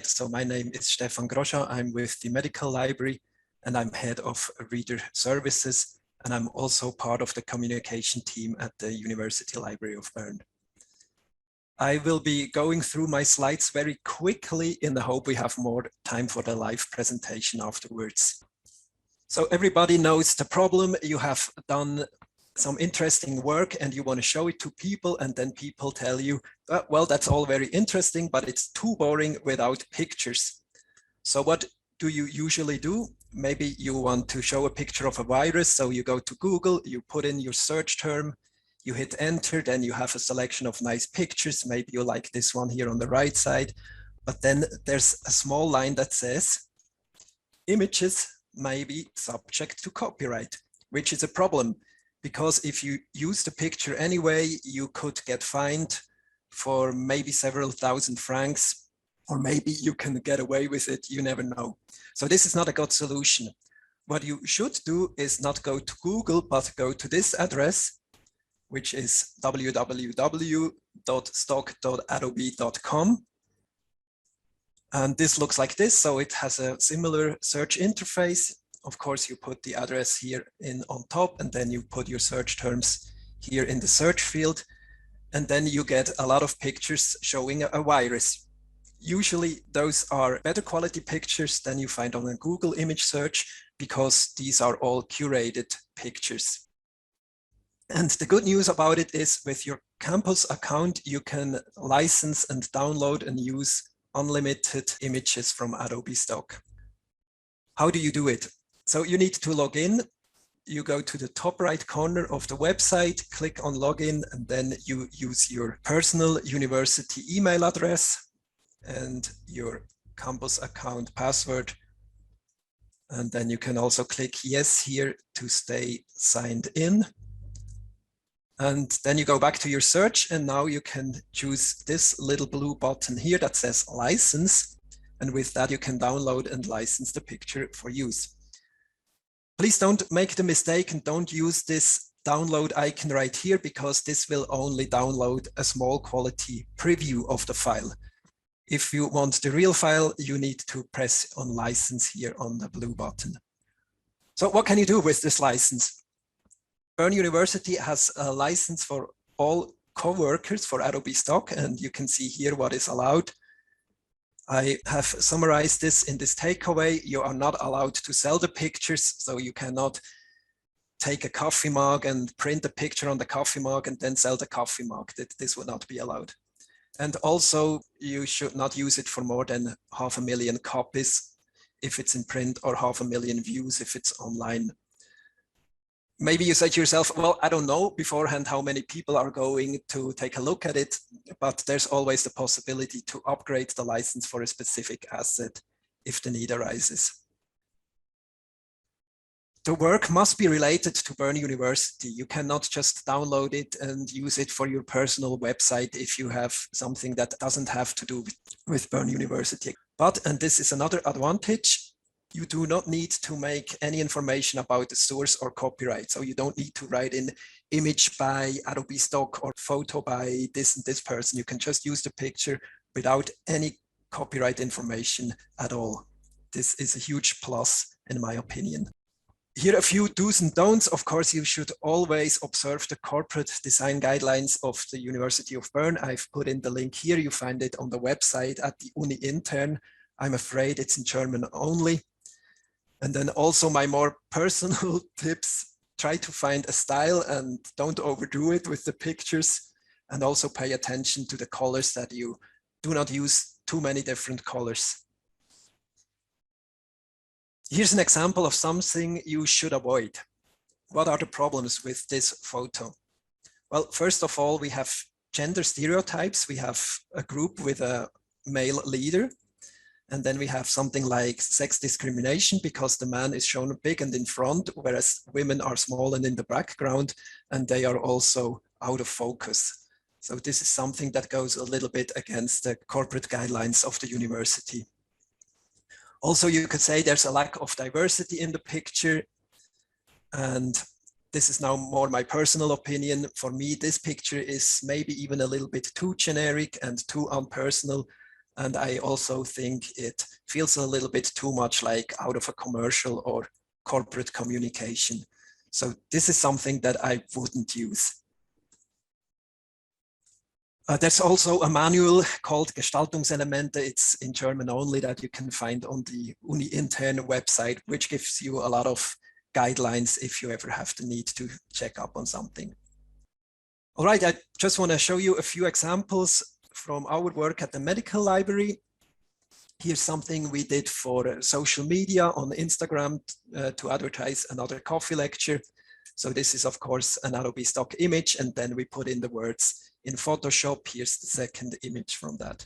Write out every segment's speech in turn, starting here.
So my name is Stefan Grosjean. I'm with the Medical Library and I'm head of Reader Services. And I'm also part of the communication team at the University Library of Bern. I will be going through my slides very quickly in the hope we have more time for the live presentation afterwards. So everybody knows the problem. You have done some interesting work and you want to show it to people, and then people tell you, well, that's all very interesting, but it's too boring without pictures. So what do you usually do? Maybe you want to show a picture of a virus. So you go to Google, you put in your search term, you hit enter, then you have a selection of nice pictures. Maybe you like this one here on the right side, but then there's a small line that says images may be subject to copyright, which is a problem. Because if you use the picture anyway, you could get fined for maybe several thousand francs, or maybe you can get away with it, you never know. So this is not a good solution. What you should do is not go to Google, but go to this address, which is www.stock.adobe.com. And this looks like this, so it has a similar search interface. Of course, you put the address here in on top, and then you put your search terms here in the search field. And then you get a lot of pictures showing a virus. Usually those are better quality pictures than you find on a Google image search, because these are all curated pictures. And the good news about it is with your campus account, you can license and download and use unlimited images from Adobe Stock. How do you do it? So you need to log in. You go to the top right corner of the website, click on login, and then you use your personal university email address and your campus account password. And then you can also click yes here to stay signed in. And then you go back to your search, and now you can choose this little blue button here that says license. And with that, you can download and license the picture for use. Please don't make the mistake and don't use this download icon right here, because this will only download a small quality preview of the file. If you want the real file, you need to press on license here on the blue button. So what can you do with this license? Bern University has a license for all co-workers for Adobe Stock, and you can see here what is allowed. I have summarized this in this takeaway. You are not allowed to sell the pictures, so you cannot take a coffee mug and print a picture on the coffee mug and then sell the coffee mug. This would not be allowed. And also, you should not use it for more than 500,000 copies if it's in print, or 500,000 views if it's online. Maybe you say to yourself, well, I don't know beforehand how many people are going to take a look at it, but there's always the possibility to upgrade the license for a specific asset if the need arises. The work must be related to Bern University. You cannot just download it and use it for your personal website if you have something that doesn't have to do with Bern University. But, and this is another advantage, you do not need to make any information about the source or copyright. So you don't need to write in image by Adobe Stock or photo by this and this person. You can just use the picture without any copyright information at all. This is a huge plus in my opinion. Here are a few do's and don'ts. Of course, you should always observe the corporate design guidelines of the University of Bern. I've put in the link here. You find it on the website at the Uni intern. I'm afraid it's in German only. And then also my more personal tips, try to find a style and don't overdo it with the pictures, and also pay attention to the colors, that you do not use too many different colors. Here's an example of something you should avoid. What are the problems with this photo? Well, first of all, we have gender stereotypes. We have a group with a male leader. And then we have something like sex discrimination, because the man is shown big and in front, whereas women are small and in the background, and they are also out of focus. So this is something that goes a little bit against the corporate guidelines of the university. Also, you could say there's a lack of diversity in the picture. And this is now more my personal opinion. For me, this picture is maybe even a little bit too generic and too unpersonal. And I also think it feels a little bit too much like out of a commercial or corporate communication. So this is something that I wouldn't use. There's also a manual called Gestaltungselemente. It's in German only, that you can find on the uni-intern website, which gives you a lot of guidelines if you ever have the need to check up on something. All right, I just want to show you a few examples from our work at the medical library. Here's something we did for social media on Instagram to advertise another coffee lecture. So this is, of course, an Adobe stock image, and then we put in the words in Photoshop. Here's the second image from that.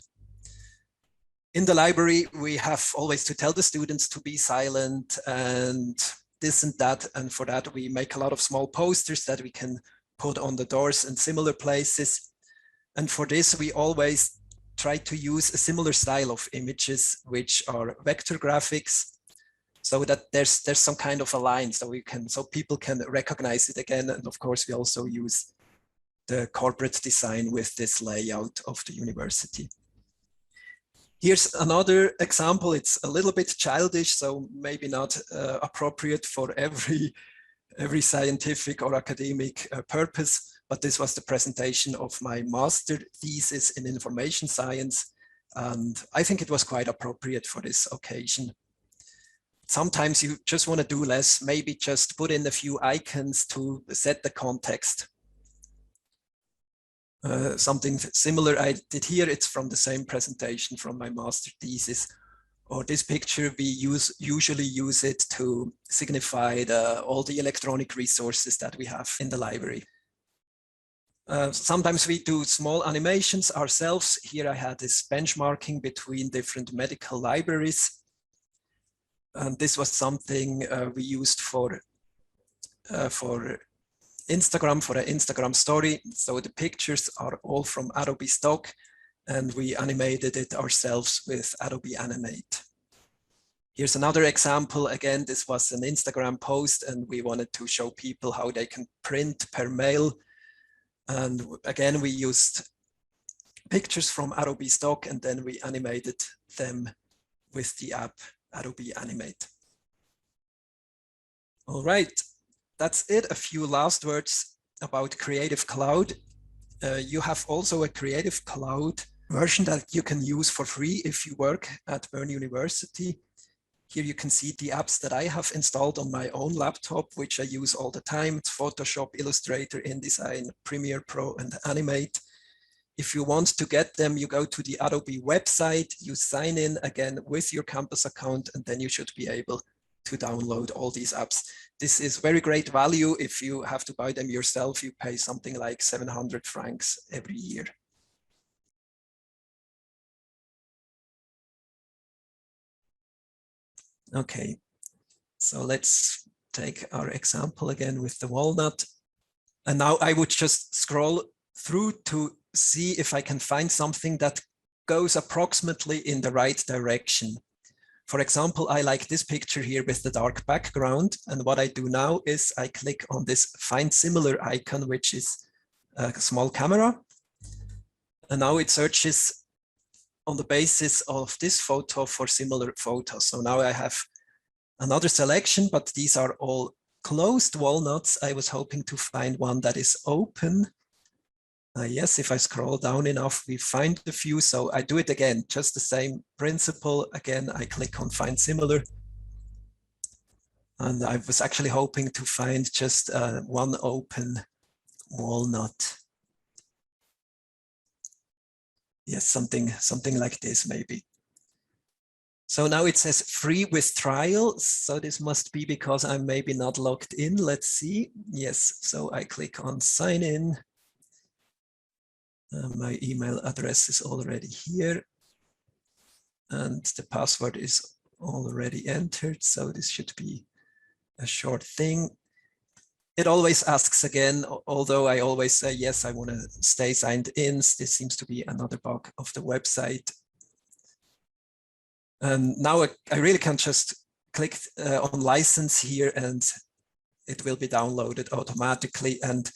In the library, we have always to tell the students to be silent and this and that. And for that, we make a lot of small posters that we can put on the doors and similar places. And for this, we always try to use a similar style of images, which are vector graphics, so that there's some kind of a line, so people can recognize it again. And of course, we also use the corporate design with this layout of the university. Here's another example. It's a little bit childish, so maybe not appropriate for every scientific or academic purpose. But this was the presentation of my master thesis in information science. And I think it was quite appropriate for this occasion. Sometimes you just want to do less, maybe just put in a few icons to set the context. Something similar I did here, it's from the same presentation from my master thesis. Or this picture, we usually use it to signify all the electronic resources that we have in the library. Sometimes we do small animations ourselves. Here I had this benchmarking between different medical libraries. And this was something we used for Instagram, for an Instagram story. So the pictures are all from Adobe stock, and we animated it ourselves with Adobe Animate. Here's another example. Again, this was an Instagram post, and we wanted to show people how they can print per mail. And again, we used pictures from Adobe stock, and then we animated them with the app Adobe Animate. All right, that's it. A few last words about Creative Cloud. You have also a Creative Cloud version that you can use for free if you work at Bern University. Here you can see the apps that I have installed on my own laptop, which I use all the time. It's Photoshop, Illustrator, InDesign, Premiere Pro, and Animate. If you want to get them, you go to the Adobe website, you sign in again with your campus account, and then you should be able to download all these apps. This is very great value. If you have to buy them yourself, you pay something like 700 francs every year. Okay, so let's take our example again with the walnut. And now I would just scroll through to see if I can find something that goes approximately in the right direction. For example, I like this picture here with the dark background. And what I do now is I click on this Find Similar icon, which is a small camera. And now it searches on the basis of this photo for similar photos. So now I have another selection, but these are all closed walnuts. I was hoping to find one that is open. Yes, if I scroll down enough, we find a few. So I do it again, just the same principle. Again, I click on Find Similar. And I was actually hoping to find just one open walnut. Yes, something like this maybe. So now it says free with trial. So this must be because I'm maybe not logged in. Let's see. Yes, so I click on sign in. My email address is already here. And the password is already entered. So this should be a short thing. It always asks again, although I always say, yes, I want to stay signed in. This seems to be another bug of the website. And now I really can just click on license here and it will be downloaded automatically. And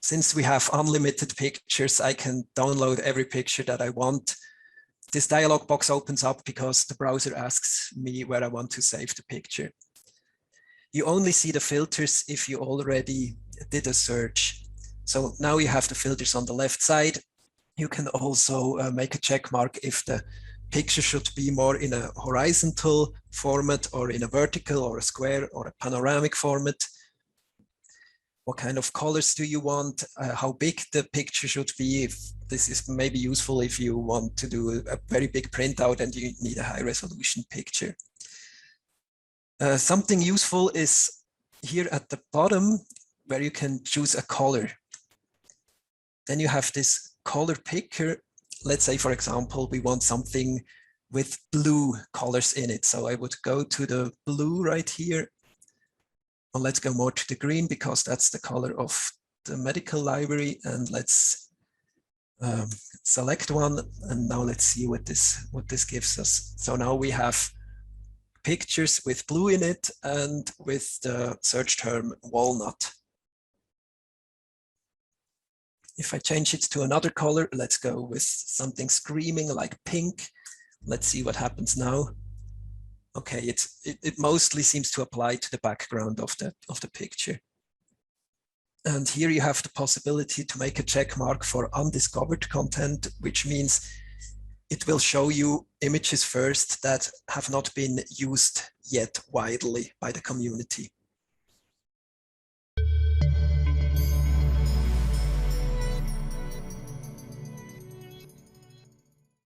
since we have unlimited pictures, I can download every picture that I want. this dialog box opens up because the browser asks me where I want to save the picture. You only see the filters if you already did a search. So now you have the filters on the left side. You can also make a check mark if the picture should be more in a horizontal format or in a vertical or a square or a panoramic format. What kind of colors do you want? How big the picture should be? If this is maybe useful if you want to do a very big printout and you need a high resolution picture. Something useful is here at the bottom where you can choose a color. Then you have this color picker. Let's say, for example, we want something with blue colors in it. So I would go to the blue right here. Well, let's go more to the green because that's the color of the medical library. And let's select one. And now let's see what this gives us. So now we have pictures with blue in it and with the search term walnut. If I change it to another color, let's go with something screaming like pink. Let's see what happens now. Okay, it mostly seems to apply to the background of the picture. And here you have the possibility to make a check mark for undiscovered content, which means it will show you images first that have not been used yet widely by the community.